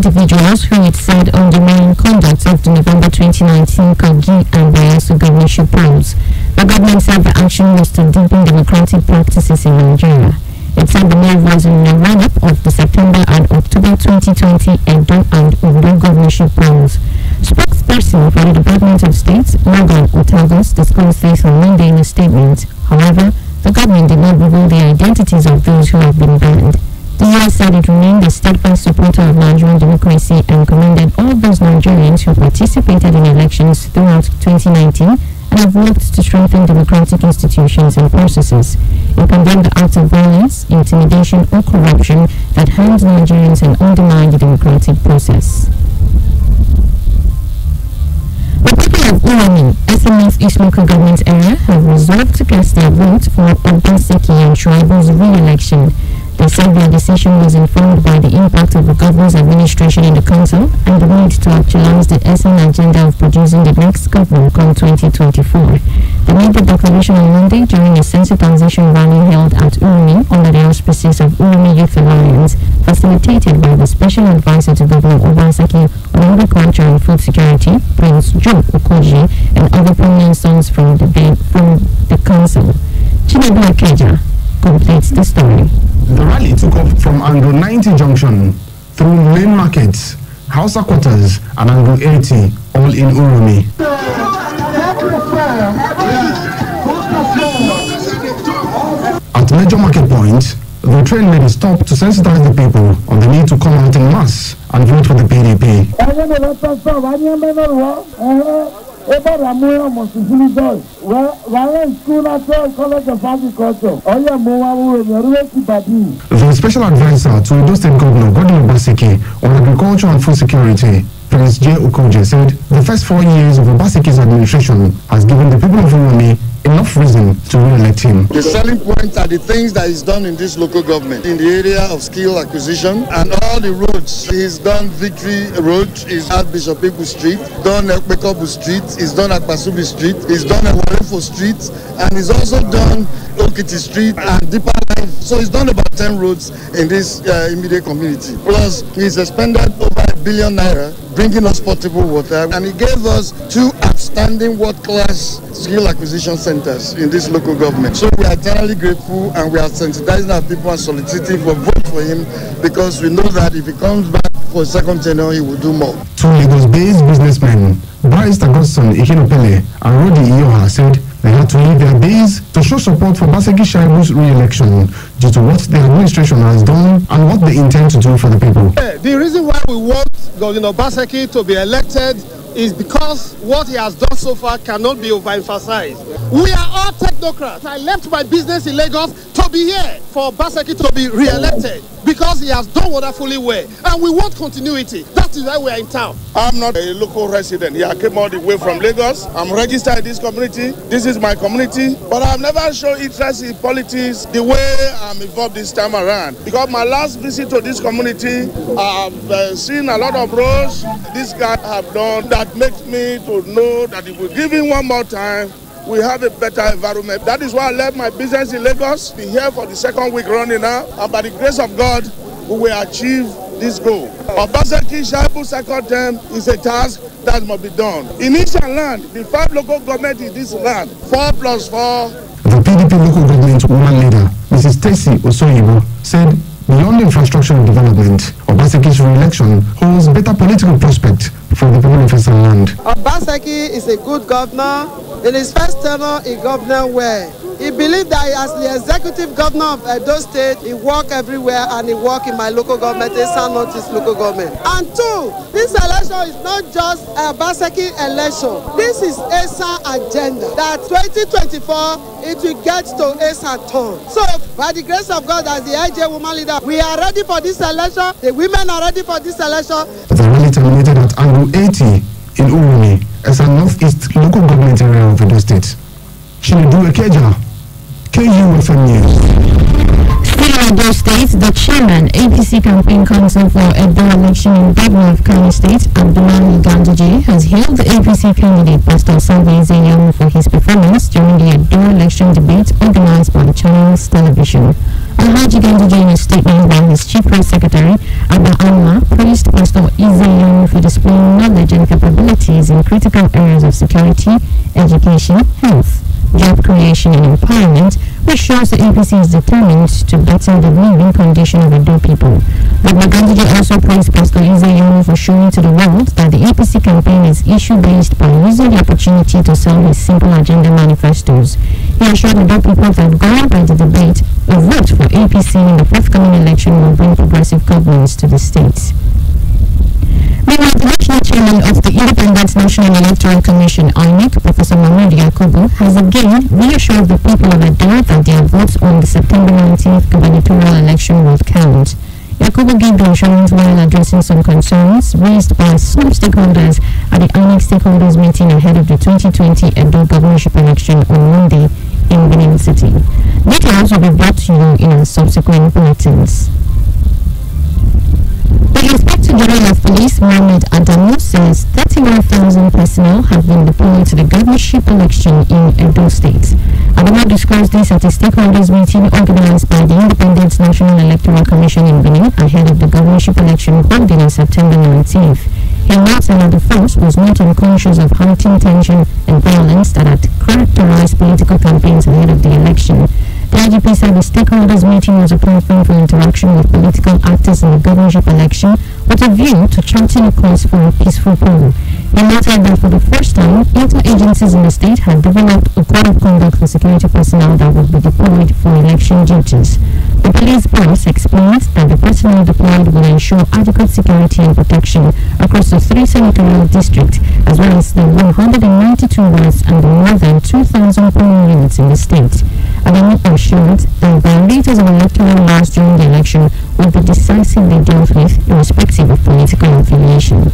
individuals who it said undermined conduct of the November 2019 Kogi and Bayelsa governorship polls. The government said the action was to deepen democratic practices in Nigeria. It said the move was in a run-up of the September and October 2020 Edo and Ondo governorship polls. Spokesperson for the Department of State, Morgan Otagos, disclosed this on Monday in a statement. However, the government did not reveal the identities of those who have been banned. The US said it remained a steadfast supporter of Nigerian democracy and commended all those Nigerians who participated in elections throughout 2019 and have worked to strengthen democratic institutions and processes. It condemned the acts of violence, intimidation or corruption that harmed Nigerians and undermined the democratic process. The people of Uromi, SMF East Local Government Area, have resolved to cast their vote for Obaseki and Shuaibu's re-election. They said their decision was informed by the impact of the governor's administration in the council and the need to actualize the SN agenda of producing the next government come 2024. They made the declaration on Monday during a sensitization rally held at Uromi under the auspices of Uromi Youth Alliance, facilitated by the Special Advisor to Governor Obaseki on Agriculture and Food Security, Prince Joe Okoji, and other prominent sons from the council. Chinedu Akeja completes the story. The rally took off from Angle 90 Junction through main markets, Hausa Quarters, and Angle 80, all in Uromi. At major market points, the train made a stop to sensitize the people on the need to come out in mass and vote for the PDP. The Special Advisor to Edo State Governor Godwin Obaseki on Agriculture and Food Security, Prince J. Okoje, said the first 4 years of Obaseki's administration has given the people of Uromi enough reason to re-elect him. The selling points are the things that is done in this local government in the area of skill acquisition and all the roads. He's done Victory Road, he's at Bishop Ibu Street, done at Bekobu Street, he's done at Pasubi Street, he's done at Warefo Street, and he's also done Okiti Street and Deeper Line. So he's done about 10 roads in this immediate community. Plus, he's expended over ₦1 billion, bringing us potable water, and he gave us 2 outstanding world-class skill acquisition centers in this local government. So we are eternally grateful, and we are sensitizing our people and soliciting for vote for him, because we know that if he comes back for a second tenure, he will do more. 2 Lagos-based businessmen, Bryce Augustin Ihinopele and Rodi Iyoha, said they had to leave their base to show support for Obaseki Shuaibu's re-election due to what the administration has done and what they intend to do for the people. The reason why we want Governor Obaseki to be elected is because what he has done so far cannot be overemphasized. We are all technocrats. I left my business in Lagos to be here for Obaseki to be re-elected because he has done wonderfully well, and we want continuity. That is why we are in town. I'm not a local resident. I came all the way from Lagos. I'm registered in this community. This is my community, but I've never shown interest in politics the way I'm involved this time around. Because my last visit to this community, I've seen a lot of roads this guy have done that makes me to know that if we give him one more time, we have a better environment. That is why I left my business in Lagos. Be here for the 2nd week running now, and by the grace of God, we will achieve this goal. Obaseki Shuaibu's 2nd term is a task that must be done. In Eastern land, the 5 local governments in this land, 4 plus 4. The PDP local government woman leader, Mrs. Stacy Osoyibo, said beyond infrastructural development, Obaseki's re-election holds better political prospect for the people of Eastern land. Obaseki is a good governor. In his first tenure, he governed well. He believed that as the executive governor of Edo State, he worked everywhere, and he worked in my local government, Eastern Northeast local government. And 2, this election is not just a Obaseki election. This is Eastern agenda. That 2024, it will get to Eastern turn. So, by the grace of God, as the IJ woman leader, we are ready for this election. The women are ready for this election. The rally terminated at Angle 80 in Uromi, as a northeast local government area of Edo State. Chinedu Akeja, KUFM News. Still in Edo State, the chairman, APC Campaign Council for Edo election in Governor of Kano State, Abdullahi Ganduje, has hailed the APC candidate, Pastor Salve Zeyamu, for his performance during the Edo election debate organized by Channels Television. Alhaji Ganduje, in a statement by his chief press secretary, Abba Alma, praised Pastor education, health, job creation and empowerment, which shows the APC is determined to better the living condition of Edo people. Governor Ganduje also praised Pastor Isaiah for showing to the world that the APC campaign is issue-based by using the opportunity to sell his simple agenda manifestos. He assured Edo people that going by the debate, a vote for APC in the forthcoming election will bring progressive governance to the state. Meanwhile, the national chairman of the Independent National Electoral Commission, INEC, Professor Mahmoud Yakubu, has again reassured the people of Edo that their votes on the September 19th gubernatorial election will count. Yakubu gave the assurance while addressing some concerns raised by some stakeholders at the INEC stakeholders meeting ahead of the 2020 Edo governorship election on Monday in Benin City. Details will be brought to you in our subsequent bulletins. The Inspector General of Police, Mohamed Adamu, says 31,000 personnel have been deployed to the governorship election in Edo State. Adamu discussed this at a stakeholders meeting organized by the Independent National Electoral Commission in Benin ahead of the governorship election holding on September 19th. He noted that the force was not unconscious of heightened tension and violence that had characterized political campaigns ahead of the election. The IGP said the stakeholders meeting was a platform for interaction with political actors in the governorship election with a view to charting a course for a peaceful poll. He noted that for the first time, inter-agencies in the state had developed a code of conduct for security personnel that would be deployed for election duties. The police boss explained that the personnel deployed will ensure adequate security and protection across the 3 senatorial districts, as well as the 192 wards and the more than 2,000 polling units in the state. Adamu assured that violators of electoral laws during the election will be decisively dealt with, irrespective of political affiliation.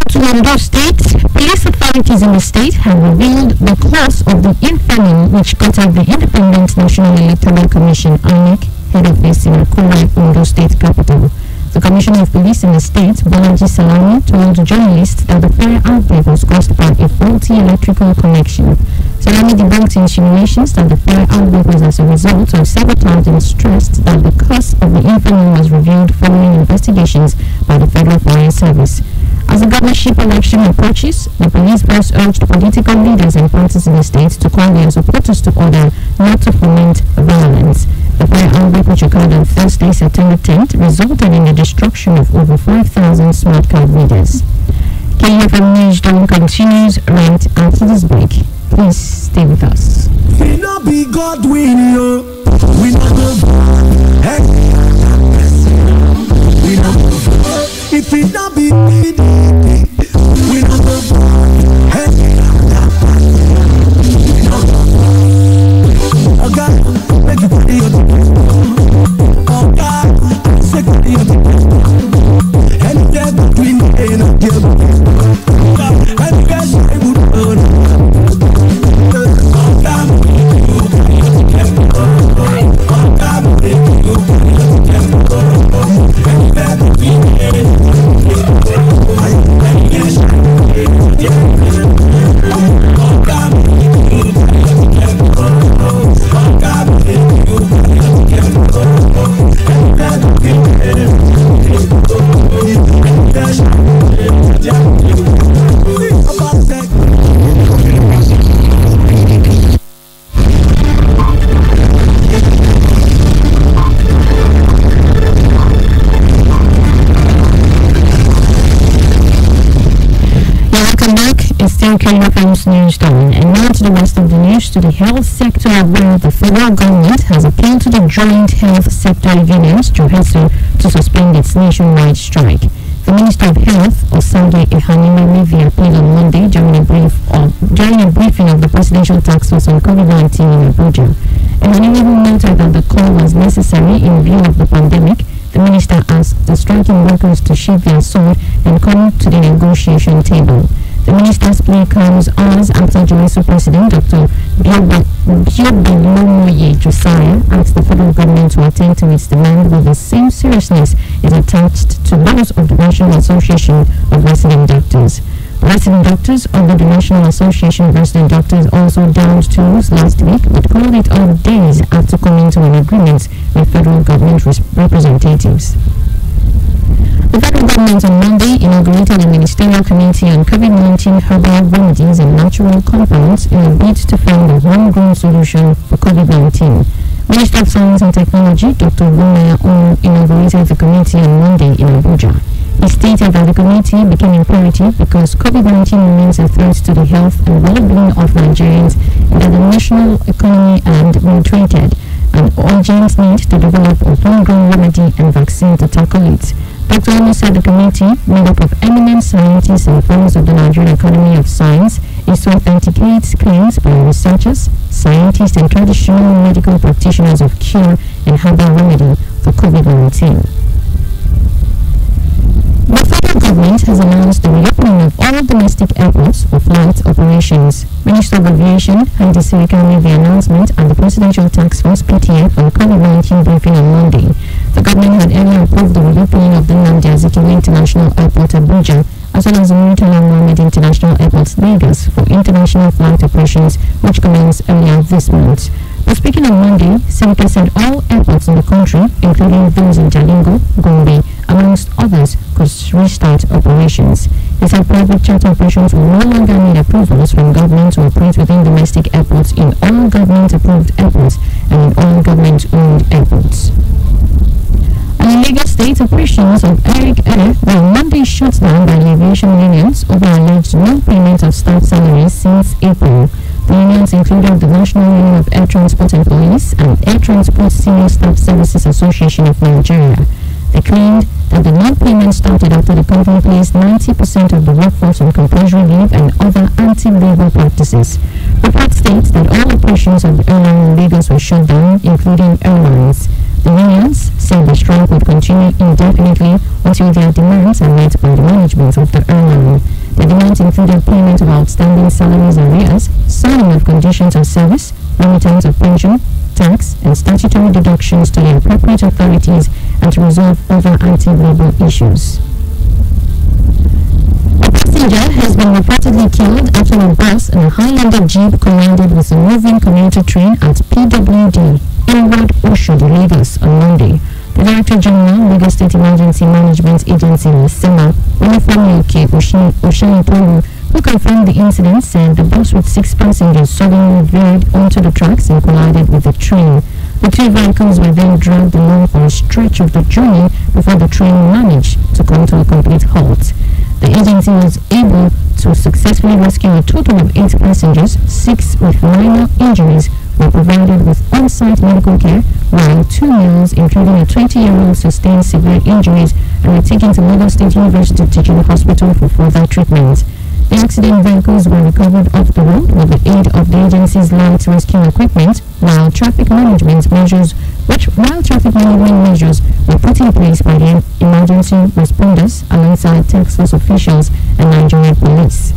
To Ondo State, police authorities in the state have revealed the cause of the infamy which cut off the Independent National Electoral Commission (INEC) head office in Akure, Ondo State capital. The Commissioner of Police in the state, Bolaji Salami, told journalists that the fire outbreak was caused by a faulty electrical connection. Salami debunked insinuations that the fire outbreak was as a result of sabotage and stressed that the cause of the infamy was revealed following investigations by the Federal Fire Service. As the governorship election approaches, the police boss urged political leaders and parties in the state to call their supporters to order not to foment violence. The fire outbreak, which occurred on Thursday, September 10th, resulted in the destruction of over 5,000 smart card readers. KFM News Dawn continues right after this break. Please stay with us. We not be God win you. We not go. Hey. We not go. If it not be we not go. Hey. We not go. Oh God, make you put your oh God, second your and then between and a give. And guess I would KFM's News Dawn. And now to the rest of the news, to the health sector, where the federal government has appealed to the joint health sector unions, JOHESU, to suspend its nationwide strike. The Minister of Health, Osage Ehanime, made the appeal on Monday during a briefing of the Presidential Task Force on COVID-19 in Abuja. Ehanime noted that the call was necessary in view of the pandemic. The minister asked the striking workers to sheathe their sword and come to the negotiation table. The minister's plea comes hours after JOHESU President Dr. Biobelomoye Josiah asked the federal government to attend to its demand with the same seriousness it attached to those of the National Association of Resident Doctors. Resident doctors under the National Association of Resident Doctors also downed tools last week, but called it off days after coming to an agreement with federal government representatives. The The federal government on Monday inaugurated a ministerial committee on COVID-19 herbal remedies and natural compounds in a bid to find a homegrown solution for COVID-19. Minister of Science and Technology, Dr. Wunaya Onu, inaugurated the committee on Monday in Abuja. He stated that the committee became imperative because COVID-19 remains a threat to the health and well-being of Nigerians and that the national economy and retreated an urgent need to develop a homegrown remedy and vaccine to tackle it. Dr. Onu said the committee, made up of eminent scientists and fellows of the Nigerian Academy of Science, is to authenticate claims by researchers, scientists, and traditional medical practitioners of cure and herbal remedy for COVID-19. The federal government has announced the reopening of all domestic airports for flight operations. Minister of Aviation Hadi Sirika made the announcement at the Presidential Task Force (PTF) on COVID-19 briefing on Monday. The government had earlier approved the reopening of the Nnamdi Azikiwe International Airport Abuja, as well as the Murtala Mohammed International Airport Lagos for international flight operations, which commenced earlier this month. But speaking on Monday, Sirika said all airports in the country, including those in Jalingo, Gombe, amongst others, could restart operations. He said private charter operations will no longer need approvals from government to operate within domestic airports in all government-approved airports and in all government-owned airports. And in Lagos State, operations of Eric Air were Monday shut down by the aviation unions over alleged non-payment of staff salaries since April. The unions included the National Union of Air Transport Employees and Air Transport Senior Staff Services Association of Nigeria. They claimed that the non-payment started after the company placed 90% of the workforce on compulsory leave and other anti-labor practices. Report states that all operations of the airline in Lagos were shut down, including airlines. The unions said the strike would continue indefinitely until their demands are met by the management of the airline. The demands included payment of outstanding salaries arrears, signing of conditions of service, remittance of pension, tax, and statutory deductions to the appropriate authorities, and to resolve other anti-labor issues. A passenger has been reportedly killed after a bus and a Highlander Jeep collided with a moving commuter train at PWD, Inward Oshodi, Lagos on Monday. The Director General, Lagos State Emergency Management Agency, SEMA, Olufemi Oshanipolu, who confirmed the incident, said the bus with 6 passengers suddenly veered onto the tracks and collided with the train. The 2 vehicles were then dragged along for a stretch of the journey before the train managed to come to a complete halt. The agency was able to successfully rescue a total of 8 passengers. 6 with minor injuries were provided with on-site medical care, while 2 males, including a 20-year-old, sustained severe injuries and were taken to Lagos State University Teaching Hospital for further treatment. The accident vehicles were recovered off the road with the aid of the agency's light rescue equipment, while traffic management measures were put in place by the emergency responders alongside task force officials and Nigerian police.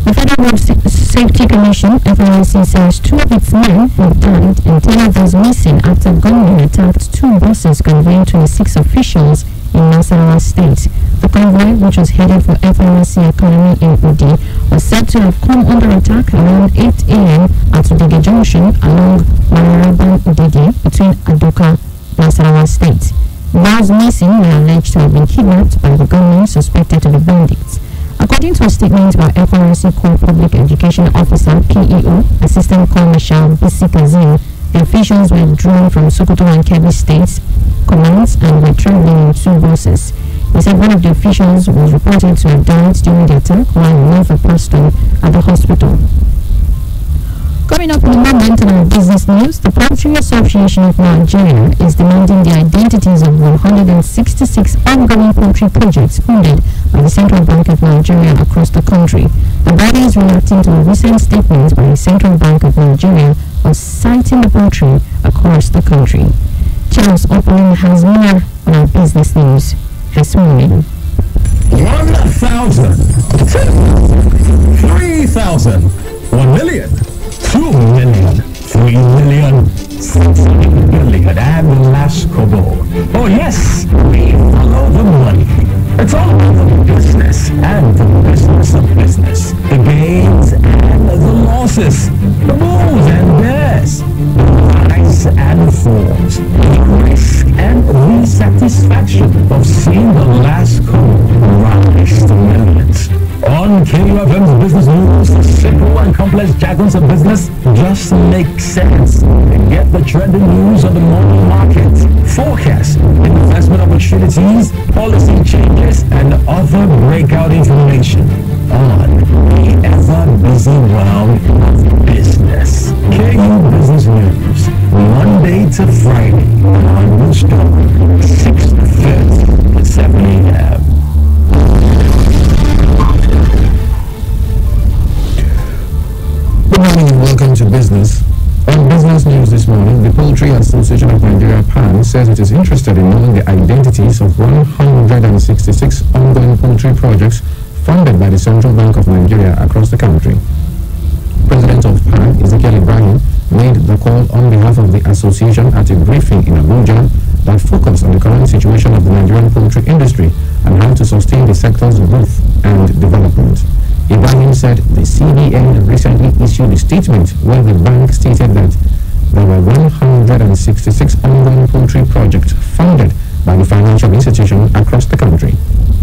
The Federal Road Safety Commission, FRSC, says 2 of its men have died and 10 others missing after gunmen attacked 2 buses conveying 26 officials in Nasarawa State. The convoy, which was headed for FRSC Academy in Udi, was said to have come under attack around 8 a.m. at Udege Junction along Mararaban Udege between Adoka, Nasarawa State. Those missing were alleged to have been kidnapped by the gunmen suspected to be bandits. According to a statement by FRSC Core Public Education Officer PEO, Assistant Commissioner Bisi Kazim, the officials were drawn from Sokoto and Kebbi States commands and were traveling in 2 buses. He said one of the officials was reported to have died during the attack, while another passed on at the hospital. Coming up in a moment in our business news, the Poultry Association of Nigeria is demanding the identities of 166 ongoing poultry projects funded by the Central Bank of Nigeria across the country. The body is reacting to a recent statement by the Central Bank of Nigeria of citing the poultry across the country. Charles Opening has more on our business news this morning. 1,000, 10,000, 3,000, 1 million, 2 million, 3 million, 6 million, and last kobo. Oh yes, we follow the money. It's all about the business and the business of business. The gains and the losses. The bulls and bears. The rise and falls. The risk and the satisfaction of KUFM's business news, the simple and complex jargons of business just make sense. Get the trending news of the morning market, forecast, investment opportunities, policy changes, and other breakout information on the ever-busy world of business. KU Business News, Monday to Friday on Wisdom, 6:30 to 7 a.m. Good morning and welcome to Business. On Business News this morning, the Poultry Association of Nigeria PAN says it is interested in knowing the identities of 166 ongoing poultry projects funded by the Central Bank of Nigeria across the country. President of PAN, Ezekiel Ibrahim, made the call on behalf of the association at a briefing in Abuja that focused on the current situation of the Nigerian poultry industry and how to sustain the sector's growth and development. Ibrahim said the CBN recently issued a statement where the bank stated that there were 166 ongoing poultry projects funded by the financial institution across the country.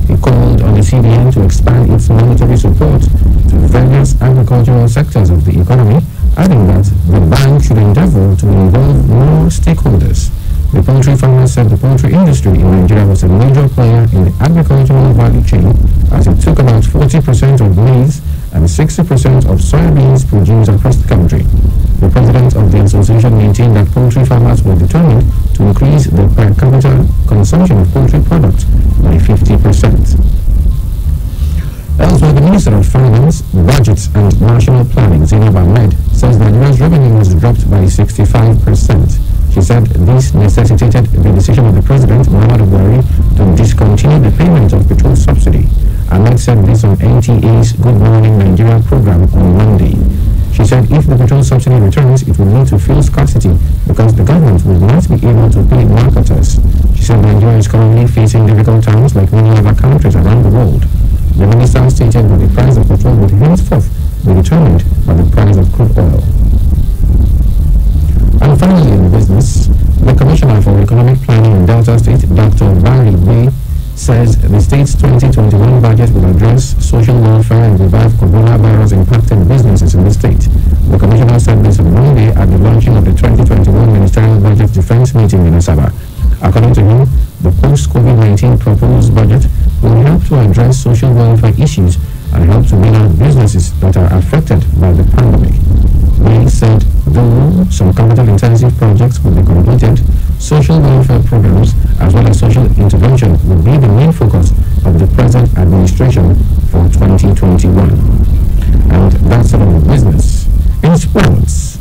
He called on the CBN to expand its monetary support to various agricultural sectors of the economy, adding that the bank should endeavor to involve more stakeholders. The poultry farmers said the poultry industry in Nigeria was a major player in the agricultural value chain, as it took about 40% of maize and 60% of soybeans produced across the country. The president of the association maintained that poultry farmers were determined to increase the per capita consumption of poultry products by 50%. Elsewhere, the Minister of Finance, Budgets and National Planning, Zainab Ahmed, says Nigeria's revenue has dropped by 65%. She said this necessitated the decision of the President, Muhammadu Buhari, to discontinue the payment of petrol subsidy. Ahmed said this on NTA's Good Morning Nigeria program on Monday. She said if the petrol subsidy returns, it will lead to fuel scarcity because the government will not be able to pay marketers. She said Nigeria is currently facing difficult times like many other countries around the world. The minister stated that the price of petrol would henceforth be determined by the price of crude oil. And finally, in business, the Commissioner for Economic Planning in Delta State, Dr. Barry Bay, says the state's 2021 budget will address social welfare and revive coronavirus-impacted businesses in the state. The Commissioner said this on Monday at the launching of the 2021 Ministerial Budget Defense Meeting in Asaba. According to him, the post-COVID-19 proposed budget will help to address social welfare issues and help to bail out businesses that are affected by the pandemic. They said though some capital-intensive projects will be completed, social welfare programs as well as social intervention will be the main focus of the present administration for 2021. And that's all in business. In sports,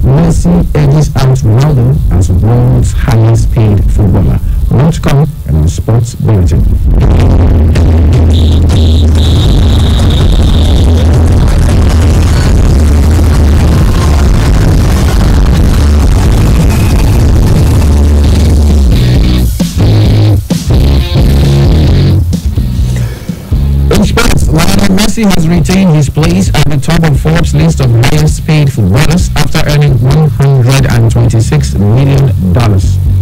Messi edges out Ronaldo as world's highest paid footballer. More to come in the Sports Bulletin. Lionel Messi has retained his place at the top of Forbes' list of highest paid footballers after earning $126 million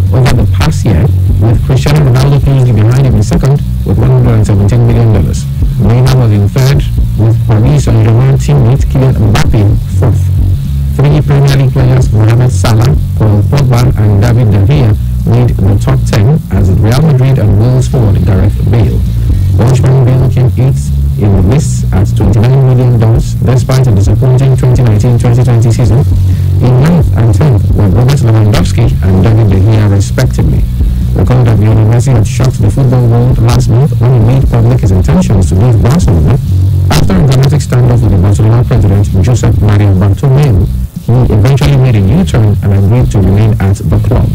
over the past year, with Cristiano Ronaldo closely behind him in second with $117 million. Neymar was in third, with Paris Saint-Germain teammate Kylian Mbappe fourth. Three Premier League players, Mohamed Salah, Paul Pogba and David De Gea, made the top 10 as Real Madrid and Wolves forward Gareth Bale. Welshman Bale came 8th in the list at $29 million, despite a disappointing 2019-2020 season. In 9th and 10th were Robert Lewandowski and David De Gea, respectively. Recall that Lionel Messi had shocked the football world last month when he made public his intentions to leave Barcelona after a dramatic standoff with the Barcelona president, Josep Maria Bartomeu. He eventually made a U-turn and agreed to remain at the club.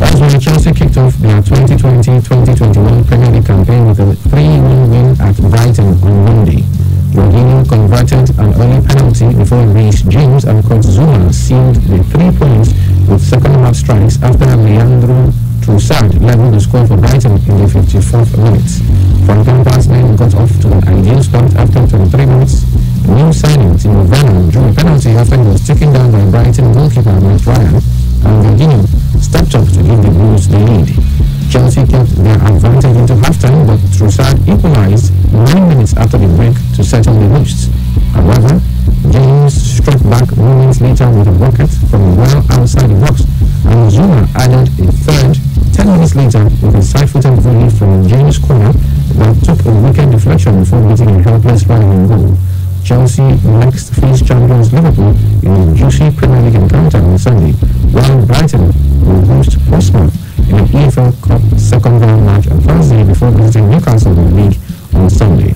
That's when Chelsea kicked off their 2020-2021 Premier League campaign with a 3-1 win at Brighton on Monday. Jorginho converted an early penalty before Reece James and Kurt Zouma sealed the 3 points with second-half strikes after Leandro Trossard leveled the score for Brighton in the 54th minute. Frank Lampard's men got off to an ideal start after 23 minutes. New signing Timo Werner drew a penalty after he was taken down by Brighton goalkeeper Matt Ryan, and Jorginho stepped up to give the Blues the lead. Chelsea kept their advantage into halftime, but Trossard equalized 9 minutes after after the break to settle the hosts. However, James struck back moments later with a bucket from well outside the box, and Zuma added a third 10 minutes later with a side-footed volley from James' corner that took a wicked deflection before meeting a helpless running goal. Chelsea next face champions Liverpool in a juicy Premier League encounter on Sunday, while Brighton will host Portsmouth in an EFL Cup second round match on Thursday before visiting Newcastle in the league on Sunday.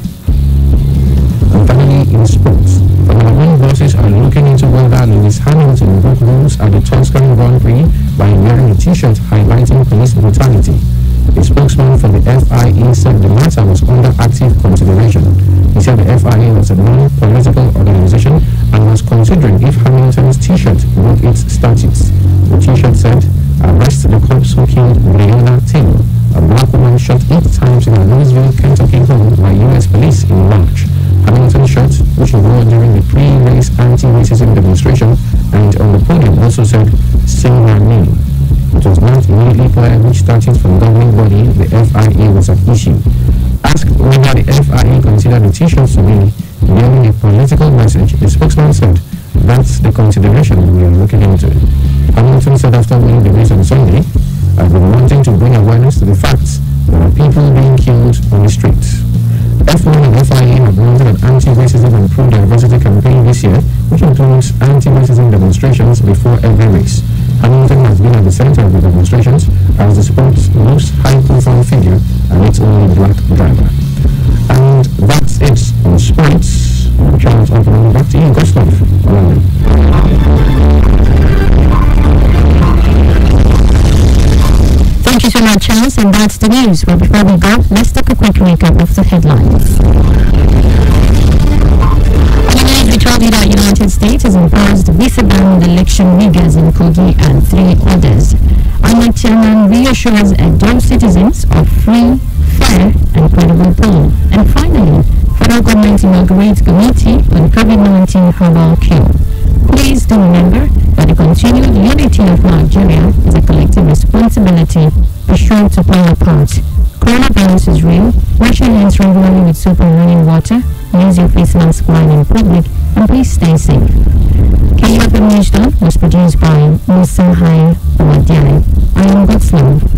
And finally, in sports, Formula 1 bosses are looking into whether Lewis Hamilton broke rules at the Tuscan Grand Prix by wearing a t-shirt highlighting police brutality. A spokesman for the FIA said the matter was under active consideration. He said the FIA was a non-political organization and was considering if Hamilton's t-shirt broke its statutes. The t-shirt said, "Arrest the cops who killed Breonna Taylor, a black woman shot 8 times in a Louisville, Kentucky home by U.S. police in March." Hamilton's shirt, which he wore during the pre-race anti-racism demonstration and on the podium, also said, "Say my name." It was not immediately clear which statutes from the governing body the FIA was at issue. Asked whether the FIA considered the t-shirts to be bearing a political message, the spokesman said, "That's the consideration we are looking into." Hamilton said after winning the race on Sunday, "I've been wanting to bring awareness to the facts there are people being killed on the streets." F1 and FIA have mounted an anti-racism and pro-diversity campaign this year, which includes anti-racism demonstrations before every race. Hamilton has been at the center of the demonstrations as the sport's most high-profile figure and its only black driver. And that's it on sports. Charles Oppenheimer, back to you, Gustav. Thank you so much, Charles, and that's the news. But before we go, let's take a quick recap of the headlines. We told you that United States has imposed visa ban on election riggers in Kogi and 3 others. INEC chairman reassures Edo citizens of free, fair and credible poll. And finally, federal government inaugurates committee on COVID-19 herbal cure. Please do remember that the continued unity of Nigeria is a collective responsibility. Be sure to play your part. Coronavirus is real. Wash your hands regularly with soap and running water. Use your face mask while in public, and please stay safe. KUFM News was produced by Musa Hai Owadiai. I am God's Love.